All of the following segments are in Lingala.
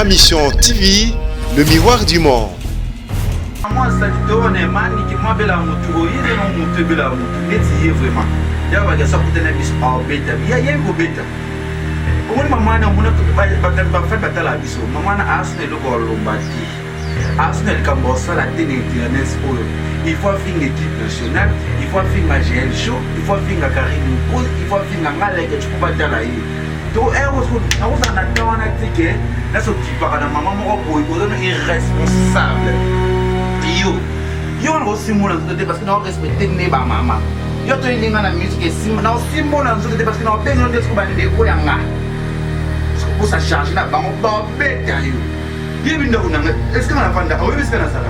Ma Mission TV, le miroir du monde. Moi, ça dit que on est mani qui m'a bela mutu, il est non mutu bela mutu, mais c'est vraiment. Il y a pas ça pour tenir bis à beta, il y a un go beta. Au moment où on a fait battre la biso, maman a asné le gol lombati. Arsenal comme ça la télé internationale. Il faut faire une équipe nationale, il faut faire un GL show, il faut faire un Karim Moukouz, il faut faire un Malek que tu peux pas dire là. Donc, on a tant un ticket, là, ce qui parle de maman, mon est irresponsable. Yo, on aussi mon parce que nous respectons les maman. Yo, tu es dans la musique, si mon parce que nous avons besoin de ce qu'on va dire. Pour ça charge là, on va bête. Est-ce qu'on a vendu? Oui, est-ce qu'on a ça?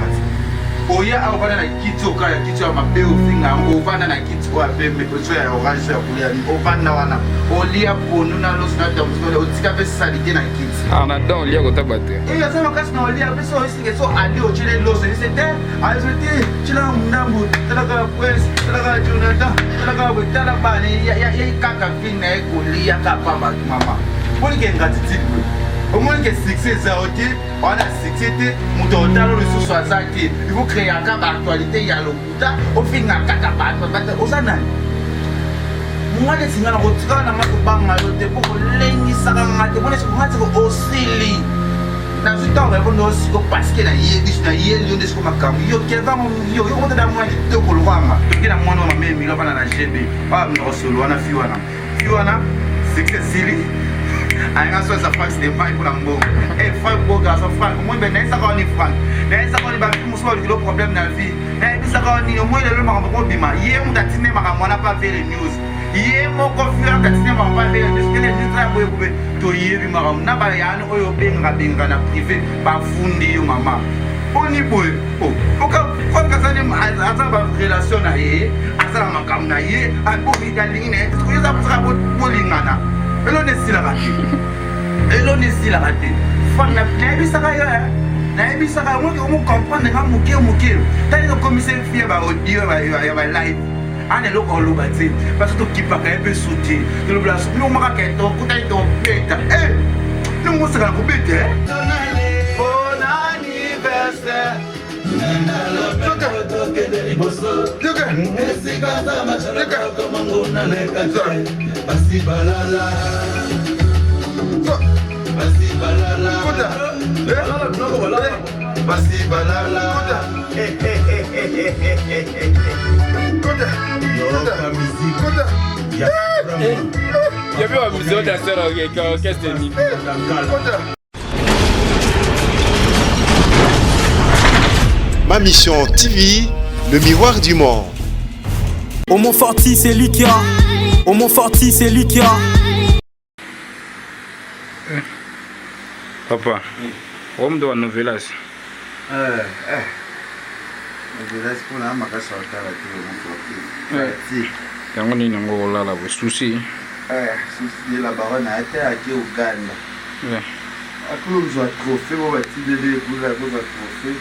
Oya au vana na kitu kaya kitu ya mapeo finga au vana na kitu wa pembe kwa ya orange ya kulia au vana wana olia ponu na losi na damu so otika pesa salite na kitu ana don lia kota bate ya sema kasi na olia pesa osinge so ali o chile losi ni sete azoti chila mnambu talaka kwesi talaka Jonathan talaka wetala bani ya kaka finga ekulia kapa mama poni ke ngatitikwe au moins que succès zaoté on a succès mon talent le sous il faut créer un cas d'actualité il y a le kuta au final kaka ba osana moi les signes na rotika na makubanga yote pour lengi saka ngate bona se ngate ko osili na zuta on répond aussi parce que na yebis na yeli on est comme comme yo keva yo on da moi de ko lwanga kina mwana ma memi lo bana na GB ah no solo na fiwana succès sili anga so sa fax de pai pour ambo e foi boga so franc moi ben nessa ko ni franc nessa ko ni ba mo so le problème na vie e bisa ko ni moi le ma ko bima ye mu datine ma mwana pa faire news ye mo ko fier datine ma pa faire news kele ni tra boye bobe to ye bi ma na ba ya no oyo benga na privé ba fundi yo mama oni boy o ka ko ka sa ni asa ba relation na ye asa ma kam na ye a bo bi dalingi ne ko za pour bo lingana elon est là raté fan na bisa ka mo comprendre nga muke tani ko commissaire fie ba audio ba live ane lo ko lo bati parce que to kipa ka ebe souti to lo blaso no maka ke to ko tai to beta no mo saka ko beta bon anniversaire Ma Mission TV, le miroir du monde. Au Mont Forti, c'est lui qui a. Au Mont Forti, c'est lui qui a. Papa, homme de la novelas. Novelas pour la makasa otala te au Mont Forti. Yango ni nango la souci. Souci la baronne a été à Uganda. À cause de trophée, on va tirer pour la trophée.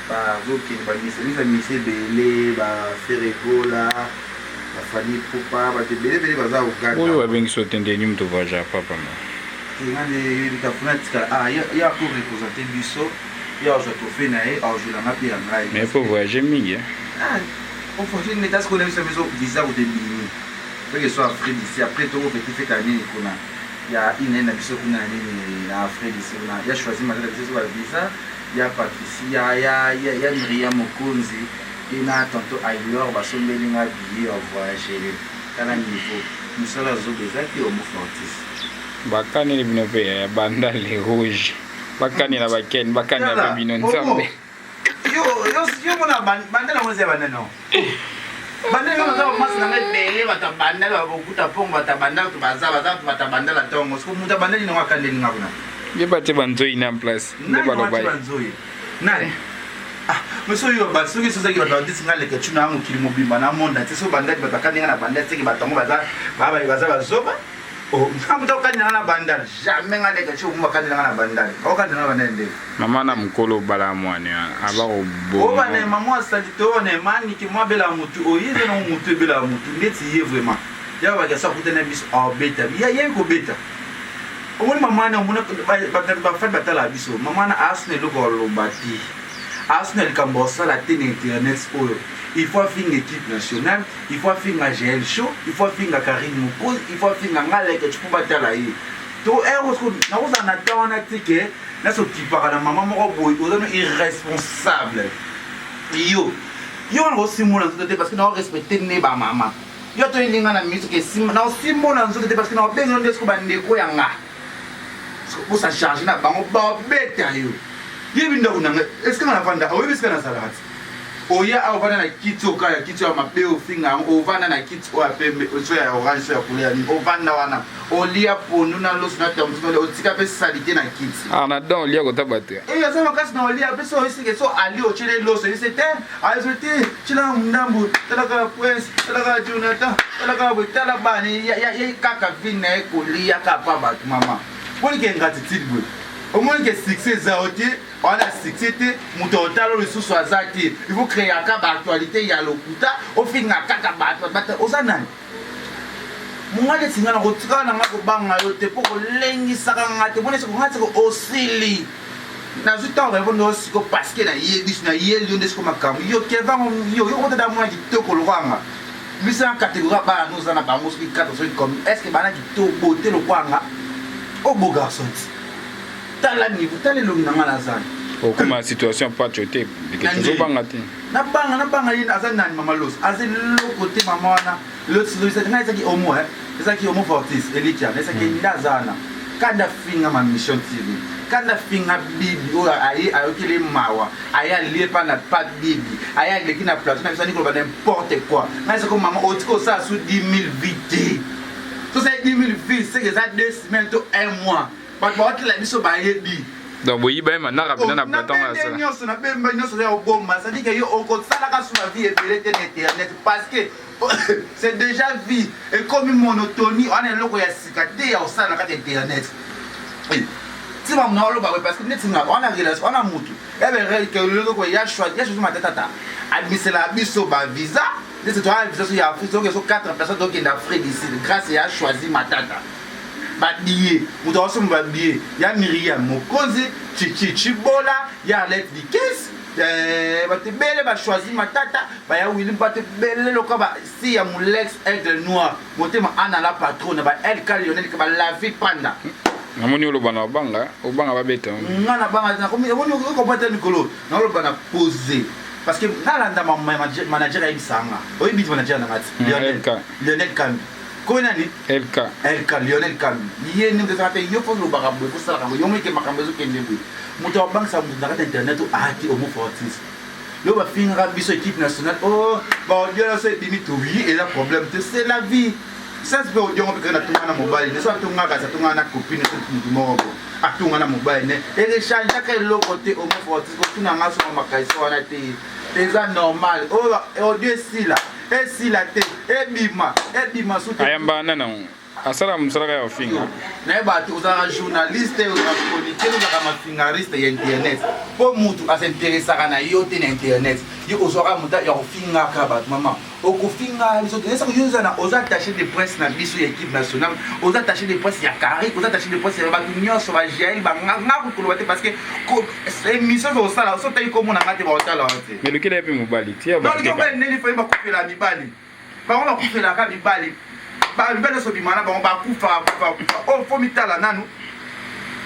Bah, ok, bah, mise belé, bah, ferrego là, la famille poupa, bah, te belé, bah, Uganda. Oui, ouais, bien sûr, t'es venu me voyager, papa. Il y a des personnes il y a pour représenter Bissot, il y a un trophée naïe, je l'ai appelé en rail. Mais il faut voyager, Miguel. Ah, on faut une méthode qu'on a mis sur le visa ou des billets. Il faut que ce soit Afrique d'ici, après tout, on fait fait année, il y a une année, qu'on a mis en Afrique d'ici, il y a choisi ma sur le visa. Il y a Patricia, il y a Myriam Mokonzi, il y a tantôt Aylor, il y a un billet à voyager. À un niveau, nous sommes à Zobeza qui est au Mont Fortis. Bakani ni binope ya banda le rouge. Bakani na baken, bakani na bino nzambe. Yo mona banda na mose banda no. Banda na mose mas na bele bata banda la bokuta pong bata banda to baza bata banda la tongo. Sko muta banda ni no wakande ni ngabuna. Ye bate banzoi na place. Ne balo bai. Nani? Ah, monsieur yo ba soki so saki bata disinga le ke tuna mu kilimo bimba na monda. Tso banda bata kaninga na banda teki bata mo baza bazoba. Oh, kamu tahu kan nana bandar, jamais ngade ke chumu kan nana bandar. Kau kan nana bandar ndé. Mama na mkolo bala mwani aba obo. Oh bane maman salito ne mani ki mwa bela mutu o yize no mutu bela mutu ndeti ye vraiment. Ya ba ke sa kutene bis a beta. Ya ko beta. omoni mama na omona bafete batala biso mama na Arsenal eloko aloba te Arsenal likambo osala te na internet oyo il faut finir équipe nationale il faut finir GL show il faut finir Karim Mokoz il faut finir ngaleke tu peux batala ye to erosko na koza na tawana tike na so kipaka na mama moko boy ozano irresponsable yo ngo simona nzoto te parce que na respecter ne ba mama yo to elinga na miso ke simona nzoto te parce que na bengo ndesko ba ndeko yanga pour ça charger na bango ba beta yo yebi ndo kunanga est-ce que na vanda oyebi est-ce que na salati oya avana na kitso kaya kitso ya mapeo finga ovana na kitso ya pembe so ya orange ya couleur ni ovanda wana olia ponu na loso na tamso le otika pe salite na kitso na don olia ko tabate ya sama kasi na olia pe so isike so ali o chile loso c'était azoti chila mndambu talaka prince talaka Jonathan talaka botala bani ya kaka vina ekolia kapa batu mama poni ke ngati tidwe au moins que succès zaoté on a succès muto otalo le sous azati il faut créer aka ba actualité ya lokuta au fin aka ba bata osanani mungale singana kotika na ngako banga yote poko lengi saka ngate bonese ko ngate ko osili na zuta on revendo siko parce que na yebis na yeli ndesko makamu yo keva yo kota da mwa kitoko lokanga bisa catégorie ba nous na ba muski 4 comme est-ce que bana kitoko beauté lokwanga au beau garçon tala niveau tala lo nganga na zana okuma situation pas choté que tu banga te na banga yin azana ni mama los azel lo côté mama wana lo tsilo isa nga isaki omo isaki omo fortis elikia isaki ndazana kanda finga ma mission TV kanda finga bibi o ayokele mawa aya liepa na pat bibi aya leki na plateau na bisani ko ba n'importe quoi nga isako mama otiko ça sous 10 000 vités so c'est 10 000 vies c'est que ça 2 semaines to 1 mois. But la biso ba yebi donc boyi ba ma na rapide na plateau na ça nyonso na bemba nyonso ya obomba ça dit que yo oko sala ka sur la vie et internet parce que c'est déjà vie et comme une monotonie on est loko ya sikate ya osala ka internet si va mna lo ba parce que net singa on a relation on a mutu et ben que le loko ya choisi ma tata admisela biso ba visa c'est toi visa sur ya Afrique donc so 4 personnes donc en Afrique ici grâce à choisi ma tata badiye muto wasomo babiye ya Miriam Mokozi Chibola ya Let Dikes batebele ba choisi matata ba ya Willy batebele loka ba si ya Mulex Aigle Noir motema ana la patronne ba El Lionel ka ba la vie panda namoni lo bana banga obanga ba beta ngana banga na komi woni ko bata mikolo na lo bana poser parce que nalanda manager ya Isanga oyi bit manager na ngati Lionel Kambi Konani LK Lionel Kambi yeni ngezate yo fo lo bagabo ko sala kango yo meke makambezo kendebe muto wa bank sa muto na internet o ati omo fortis yo ba finga biso équipe nationale oh ba Dieu là c'est limite oui et le problème c'est la vie ça se peut au Dieu on peut na tunga na mobile ne so tunga ka sa tunga na copine so muto moko atunga na mobile ne et les change chaque le côté omo fortis ko tuna ngaso makaiso wana te c'est normal oh Dieu si là et si la tête et bima sous ayamba nana asala musala ya finga na ba tu za journaliste ou chroniqueur ou za fingariste ya internet pour mutu asinteressa kana yote na internet yo ozora muta ya finga ka ba mama okofinga biso tesa ko yoza na oza attaché de presse na biso ya équipe nationale oza attaché de presse ya Kari oza attaché de presse ya ba nyonso ba jail ba nganga ko lo parce que émission zo sala so tayi ko mona ngate ba otala ote mais le kile pe mobali tia ba non ko neli fa ba kupela mibali ba on ba kupela ka mibali ba mbele so bimana ba kufa o fo mitala nanu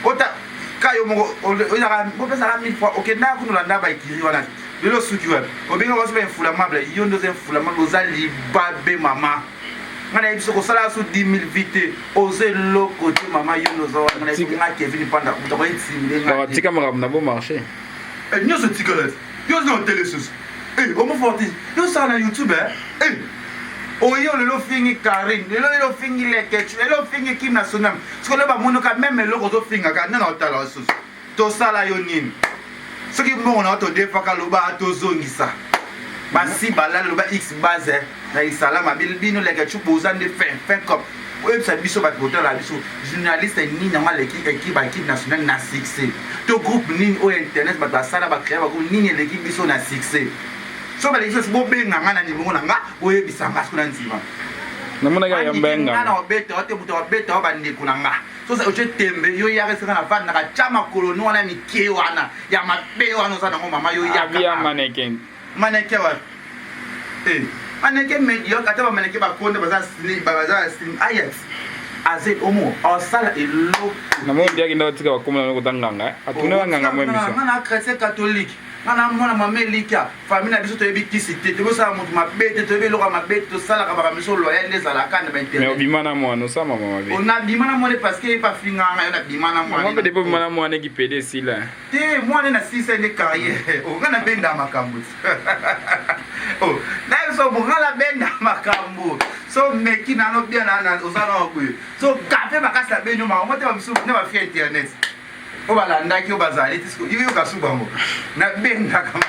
ota kayo mo o ya mo pesa la 1000 fois OK na ko landa ba ikiri wana lelo suki wa obenga waso ba inflammable yo ndo ze inflammable ozali babe mama ngana ibiso ko sala so 10 000 vite oze loko ti mama yo ndo zo ngana nga Kevin panda ko ba itsimile nga ba tika mara na bon marché nyo so tikolet yo zo télé sus omo forti yo sa na YouTube oyo lelo fingi Karim lelo fingi Lekechu lelo fingi Kim national parce que le ba monoka même loko zo finga ka na otala sus to sala yo nini soki mbongo na to defaka loba to zongisa basi bala loba x base na isalama bino Lekechu bozande fin comme oyo sa biso ba hotel la biso journaliste ni na l'équipe nationale na succès to groupe ni o internet ba sala ba créer ba ni l'équipe biso na succès so ba l'équipe bo benga ngana ni mbongo nga oyo bisanga skuna nzima namona ka yambenga ngana obeta ote buto obeta obande kunanga so sa oche tembe yo ya resaka na vana ka chama koloni wana mike wana ya mabe wana sana ngo mama yo ya abia mannequin wa mannequin medio kata ba mannequin ba konde baza slim ayat aze omo osala elo na mo bia kinda tika bakomona no kutanganga atuna banganga mo emission ngana chrétien catholique ngana mona mamelika famille na biso to yebi kisite to bosa mutu mabete to yebi loka mabete to sala ka ba miso loyal les ala kana ba internet mais obimana mo no sama mama be on a bimana mo parce que pas finga on a bimana mo mama be depo bimana mo ne ki pede sila te mo ne na 6 ans de carrière o ngana benda makambu oh na so mo ngala benda makambu so meki na no bien na ozana okwe so café bakasa benyo ma mo te ba miso ne ba fi internet o balanda ki o bazali tisko yo ka suba mo na benda kama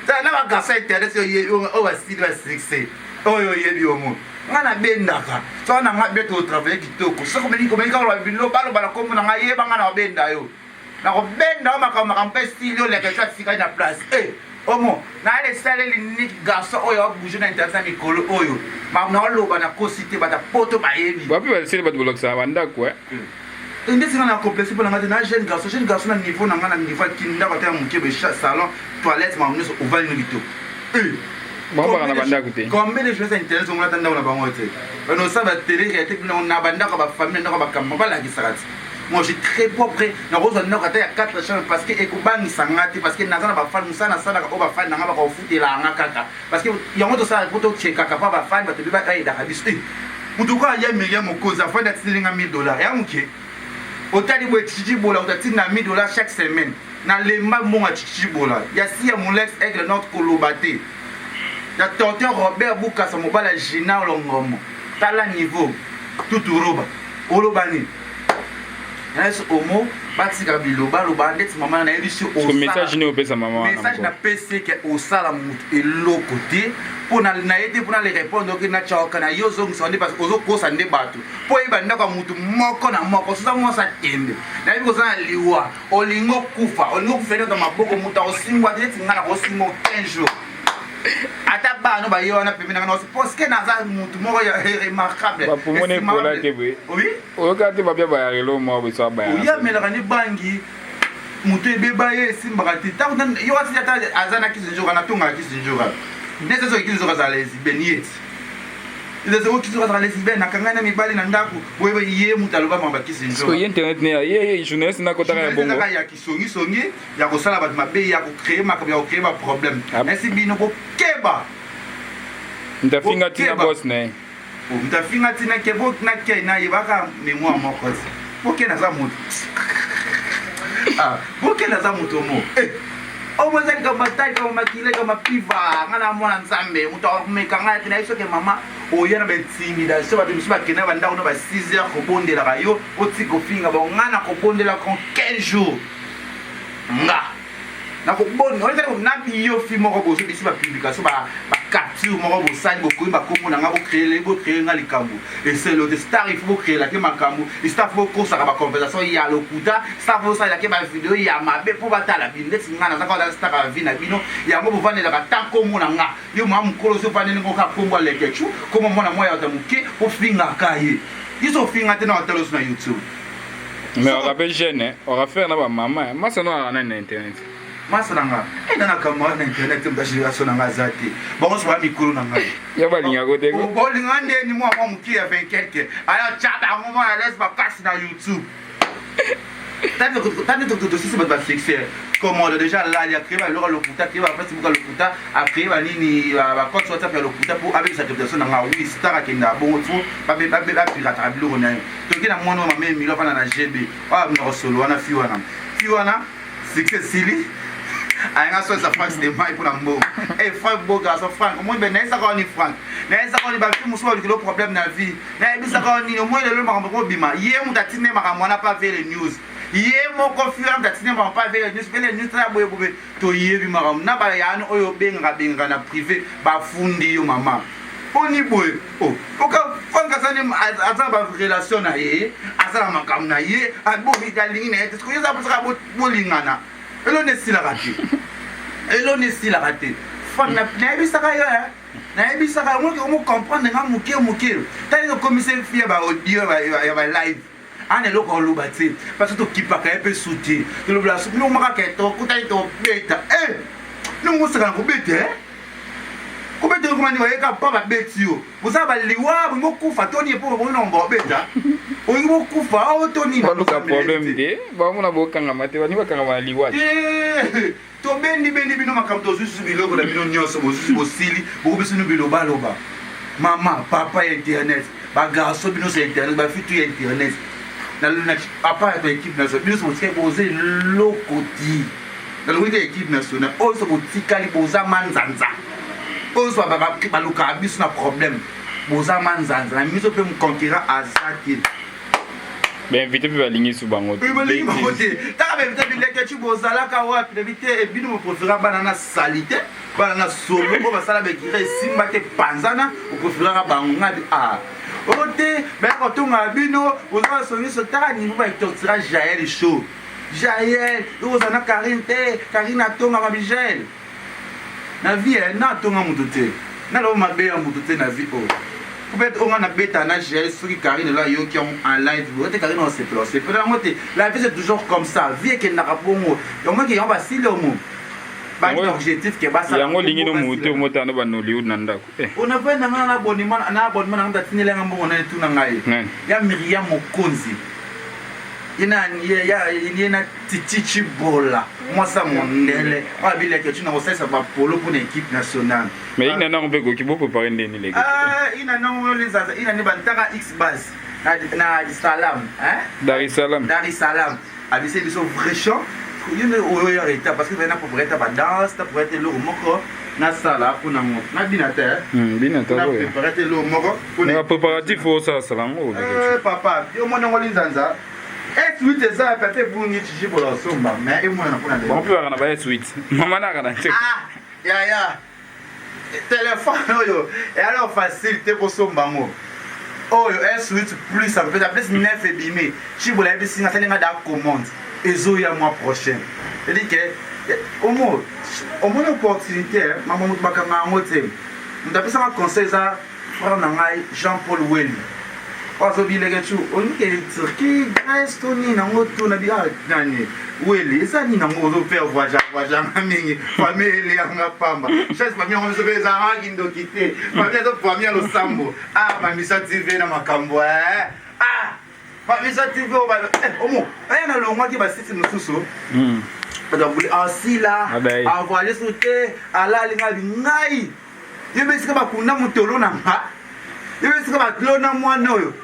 ta na ba gasa internet o ba sidi ba 6 oyo yebi o mo ngana benda ka so na ngabe to travailler kitoko so ko meni ka lo bilo balo bala ko mo na ngaye ba ngana benda yo na ko benda o makama kampe style le ka fika na place omo na ele sale ni gaso oyo bouger na internet mikolo oyo ma na loba na kosite ba ta poto ba yebi ba pi ba sile ba bolok sa banda quoi ndesi na complexe pour na jeune garçon na niveau na ngana niveau kinda ba ta muke be salon toilette ma mneso ovali no bito ba ba na banda kote combien de choses internet on attend na bango te no sa ba télé et na banda ko ba famille na ko ba kamba ba la kisarati moi j'ai très propre na rosa na kata ya 4 chambres parce que ekobangi sangati parce que nazana ba fan musana sana ko ba fan na ba ko futela ngakaka parce que yango to sa poto cheka ka ba fan ba te ba kai da kabisi mutuka ya million mokoza fa da tsilinga $1000 ya muke otali bo tchiji bola otati na $1000 chaque semaine na lemba monga tchiji bola ya si ya molex aigle notre kolobate ya docteur Robert Bukasa mobala Gina Longomo tala niveau tuturoba olobani est homo batika biloba loba ndeti mama na yebiso o message ne opesa mama message na PC ke o sala mutu eloko te pona na yete pona le répondre ke na chaoka na yozo ngisonde parce ozo kosa nde bato po yeba ndaka mutu moko na moko so mo sa tembe na yiko sa liwa olingo kufa olingo kufenda na maboko muta osingwa ndeti ngana ko singo 15 jours ata bano ba yo na pemina na parce que naza mutu moko ya remarquable ba pomone pola kebe oui o ka te ba bia ba relo mo bo so ba ya ya mela ni bangi mutu ebeba ye simba ti ta yo ati ata azana kizinjoka na tunga kizinjoka nese so kizinjoka za lezi beniet ile zo kizinjoka za lezi ben nakangana mibali na ndaku boyeba ye mutu aloba mamba kizinjoka so internet ne ye journaliste na kota ya bongo ya kisongi ya ko sala ba mabe ya ko créer makabya ko créer ba problème esi bino ko keba ndafinga tina boss ne ndafinga tina kebo na ke na yebaka mémoire moko poke na za mutu poke na za mutu mo o mo zali ka matai ka makile ka mapiva ngana mwana nzambe mutu akumeka ngana tina iso ke mama o yana betimi da so ba biso ba kena ba ndako no ba 6 heures ko bondela ka yo o tiko finga ba ngana ko bondela kon 15 jours nga na ko bon on tele na biyo fi moko bo so bisi ba publication ba capture moko bo sali bo ko ba ko mona nga bo créer nga likambu et c'est le star il faut créer la ke makambu il staff faut ko sa ba conversation ya lokuta staff faut sa la ke ba vidéo ya mabe po batala binde ngana za ko da star ba vina bino ya ngo bo vanela ka tanko mona nga yo ma mukolo so vanele ngo ka kombo lekechu ko mona moya ta muke o finga kaye iso finga te na tele sur YouTube mais on rappelle jeune on va faire na ba mama masa no ana na internet masalanga na kama na internet mtashirika na zati bon so ba mikuru na ngai ya balinga ko te ko bolinga nde ni moi muki ya 20 quelque aya chaba ngoma ya les ba kasi na YouTube tani to sisi ba fixer comment déjà là il y a créé le lokuta qui va Facebook lokuta après ba nini ba compte sur WhatsApp ya lokuta pour avec sa captation na oui star kenda bon tout ba pirata bilo na to kina mwana ma memi lo pana na GB no solo wana fiwana success sili anga so sa Frank de mai pour nambo Frank boga so Frank mo be nesa ko ni Frank nesa ko ni ba fi muso le problème na vie na bisa ko ni mo le makambo ko bima ye mutatine makambo na pas ver les news ye mo confiant mutatine makambo pas ver les news les news tra boye bobe to ye bi makambo na ba ya no oyo benga na privé ba fundi yo mama oni boye oka fanga sane azaba relation na ye azala makambo na ye abo hitalingi na ye ko yeza busaka bolingana elo ne sila raté fana na bisaka yo nayebisaka yango ke omokomprendre nga moke tali tokomisa fie baaudio ya balive ana eloko oloba te parce tokipaka ye mpe su te tolobela su bino omakaka tokutali tobeta nongosaka na kobeta kobeta okomani bayeka mpa babeti yo bozala baliwa bolingi okufa toni epo bolingi bobeta olingi bokufa o toni baluka problème te bamona bokangama te bani bakangama na liwa te tobendi bino makambo tozusu biloko na bino nyonso bozusu bosili bokobiso bino bilobaloba mama papa ya internet bagarso bino sa internet bafitu ya internet papa ya équipe nationale bino so botikali boza eloko ti nalongi te équipe nationale oyo so botikali boza manzanza oyo so balukaka biso na problème boza manzanza na miso mpe moconquérant aza te bainvite mpe balingi su bango te balingi bango te taka bainvite bileke ti bozalaka wapi nayebi te bino boprofera bana na sali te bana na solo oyo basala bekira esimba te panzana oproferaka bango ngabi oyo te bayakotonga bino boza basongiso taka nivo baetortira jael show jael oyo ozala na karine te karine atongaka bijael na vie na atonga moto te nalobo mabe ya moto te na vie oyo peut-être on a bêta na gel sur Karine là yo qui ont en live vous Karine on se place c'est vraiment la vie c'est toujours comme ça vie que na rabongo donc qui on va si le mot ba objectif que ba ça yango lingi no mutu mota no banoli na ndako on a pas na abonnement na ndatinela ngambo na tout na ngai ya Miriam Mokonzi ina titichi bola moi ça mondele abile que tu na osesa ba polo pour l'équipe nationale mais ina na ngombe ko kibo préparer ndeni les ina na ngolizaza ina ni bantaka X base na Salam Dar es Salaam abise biso vrai chant yene oyo reta parce que bana pour être ba danse ta pour être le moko na sala kuna mo na binateur binateur na préparer le moko na préparatif au ça salango papa yo mona ngolizaza S8 eza peut-être bungi tiji bola somba mais emona na kuna de on peut avoir na ba S8 mama na kana check ya téléphone oyo et alors facilité pour somba ngo oyo S8 plus ça peut appeler 9 ebimé chi bola ebisi nga telinga da commande ezo ya mois prochain c'est-à-dire que au moins une opportunité maman mutbakanga ngote mutapisa ma conseil za frère na ngai Jean-Paul Welly Ozo bilege tu onike Turquie Grèce toni na ngoto na bia nani Welly ça ni na ngozo faire voyage mingi famille yanga pamba chaque famille on se beza hangi ndo kite famille to famille lo sambo mamisa TV na makambo mamisa TV o ba omo ayana longwa ki ba site mususu badabuli asila avoyer sauter ala linga bingai yebesika bakunda mutolo na nga yebesika baklona mwana oyo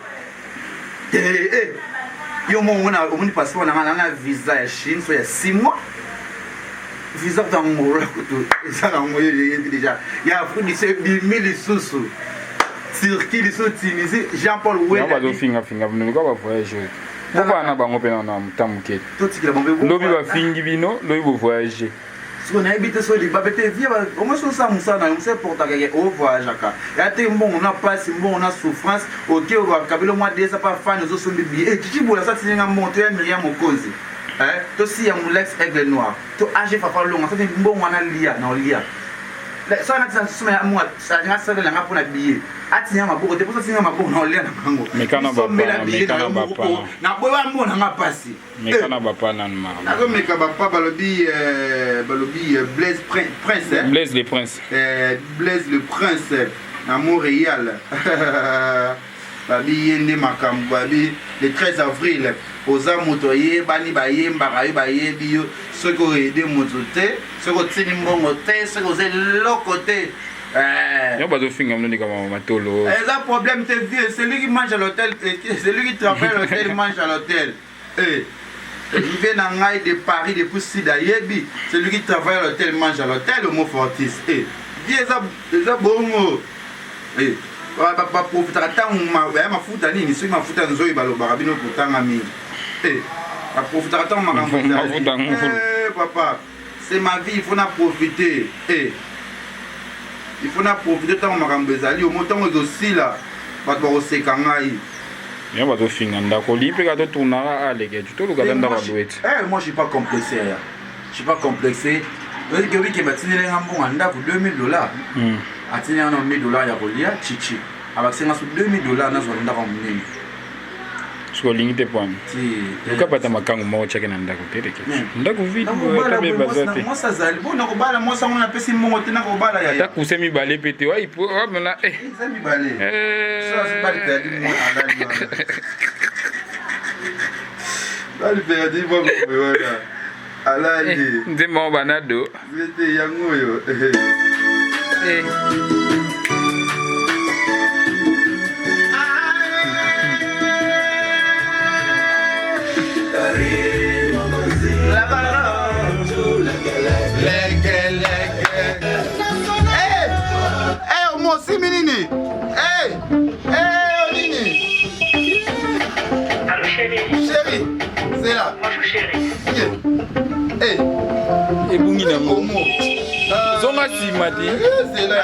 yo mona omoni passeport na visa ya Chine so ya 6 mois visa tangora kuto ezala moyo déjà ya Afrique c'est 1000 susu Turquie les Tunisie Jean-Paul Welly ba do finga bino ko ba voyager ko ba na bango pe na mtamuke to tikila bombe lobi ba fingi bino lobi bo voyager si on a habité sur les babete via au moins ça musana on sait pour ta au voyage aka ya te bon on a pas si bon on a souffrance OK on va kabilo moi déjà pas fan aux autres billets tu bola ça tinga monter ya Miriam Mokonzi to si ya Mulex Aigle Noir to age fa longa ça bon on a lia na lia ça na ça suma ya moi ça nga ça la ngapona billet atinya maboko te pour ça tinga maboko na lia na bango mekana bapa na boya mbona nga pasi mekana bapa na ma na ko meka bapa balobi Blaise Prince Blaise le Prince Blaise le Prince na Montréal babi yende makambo babi le 13 avril oza motoye bani bayemba kayo bayebi yo soko aider moto te soko tini mbongo te soko zelo côté yo bazo finga mno kama matolo ça problème te vie celui qui mange à l'hôtel celui qui travaille à l'hôtel mange à l'hôtel il vient en Haï de Paris depuis Sida yebi celui qui travaille à l'hôtel mange à l'hôtel au mot fortis vie ça bon ba profitera tangu mafuta nini soki mafuta nzoi balobaka bino kotanga mingi ba profitera tangu makambo papa c'est ma vie il faut na profiter il faut na profiter tangu makambo ezali omo tango ezosila bato bakoseka ngai yo bazofinga ndako lipe ka totournaka aleke toluka ta ndako alouete moi je suis pas complexé je suis pas complexé oui que batindelenga mbongo ndako $2000 atini ana $1000 ya kolia chichi abasenga su $2000 na zonda kwa mnene Siko lingite pwani. Ukapata makangu mao chake na ndako tereke. Ndako vitu tabe bazate. Mosa zali bona kubala mosa ngona pesi mbongo tena kubala ya. Ta kusemi bale pete wa ipo na Semi bale. So sibali pedi mo adali. Bali pedi bongo bewana. Alali. Ndemo banado. Zete yango yo. Si menini. Nini. Allô chérie. Chérie, c'est là. Bonjour chérie. Ebungi nango. Zonga si mati. C'est là.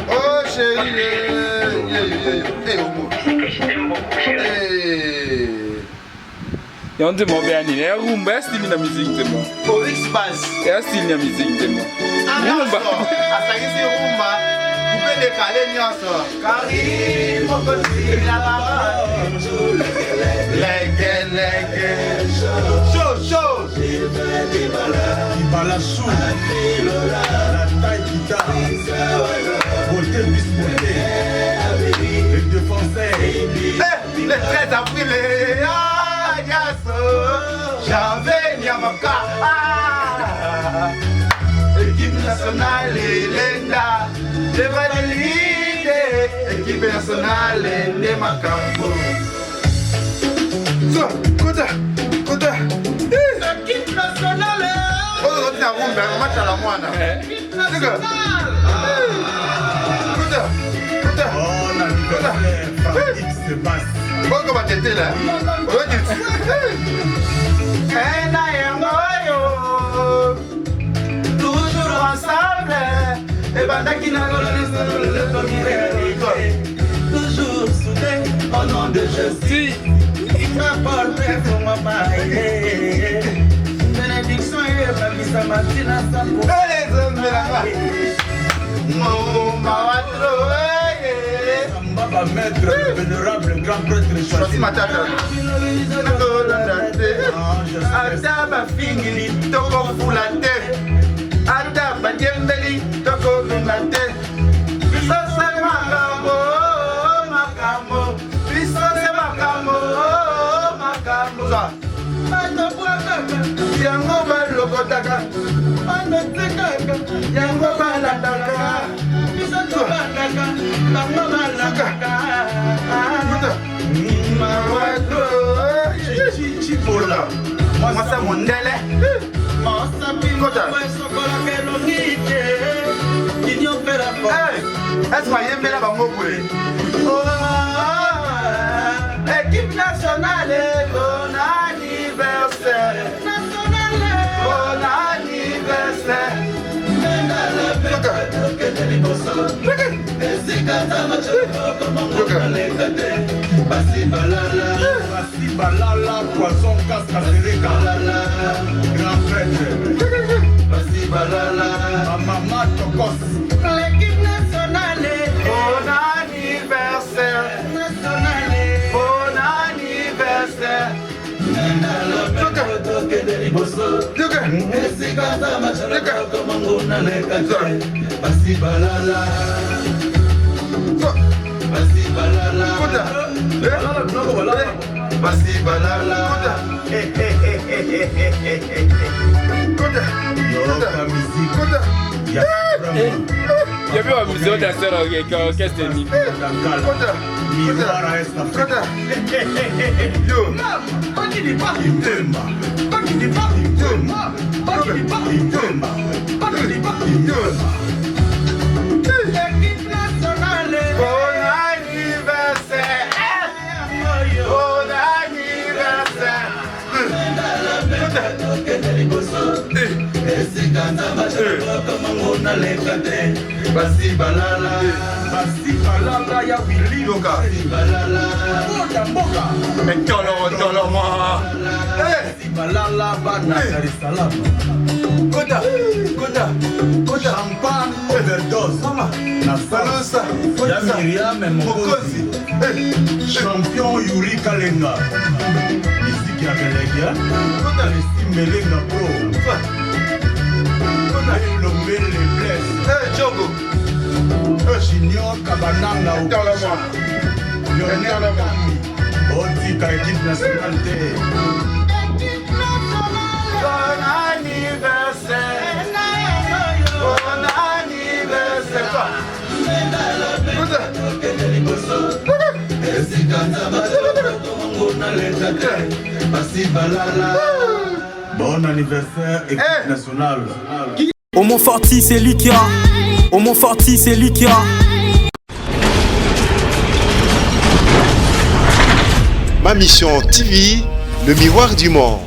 Oh chérie. Omo. Je t'aime beaucoup chérie. Yonde mo be ani. Ya rumba stili na musique de mo. Orix Bass. Ya stili na musique de mo. Rumba. Asangisi rumba. Coupe de calé nyonso. Karim mokosi la baba. Lege. Chaud. Ibala chou, la taille guitare, beauté bisbouté, les défenseurs. Le 13 avril, j'avais Niamaka. Équipe nationale, Lenda, équipe nationale, Nemakambo. Kota. Équipe nationale. Oh, on a un match à la moine. Oh, l'anniversaire, Franck Sébastien. Bon, comment t'étais là? Toujours ensemble. Et bandaki na Toujours soudés au nom de Jésus. Il m'a porté pour ma maille. Bénédiction et ma vie, ça m'a dit dans sa peau. Baba maître, vénérable grand prêtre choisi. Ata bafingili toko fula te. Ata badiembeli toko lunga te. Biso se makambo. Biso se makambo. Yango balokotaka. Yango balataka. Biso tobakaka. Bango balataka. Mawato. Chichibola. Mwasa mondele. Kota. Est-ce que yembela bango boye? Équipe nationale, bon anniversaire. Bon anniversaire. Basi balala, poisson, casque, grand prêtre. Basi balala. Maman Tokos. L'équipe nationale, bon anniversaire. Bon anniversaire. Basi balala. Basi balala. Basi balala. La musique. Il y avait un musée d'assaut avec un orchestre de nuit. Miroir à Est Afrique. L'équipe nationale, bon anniversaire. Bon anniversaire. Basi balala. Basi balala ya Willy Yoka. Mboka mboka. Tolo, moi. Basi balala bana Dar es Salaam. Kota. Champagne overdose. Mama. Na France. Ya Myriam Mokozi. Champion Yuri Kalenga. Miziki ya Belegia. Esti Melenga Pro. Lombele Bless. Chogo. Junior Kabananga. Lionel Kami. Otika équipe nationale T. Bon anniversaire. Bon anniversaire. Bon anniversaire, équipe nationale. Au Mont Forti, c'est lui qui a. Au Mont Forti, c'est lui qui a. Ma mission TV, le miroir du Mans.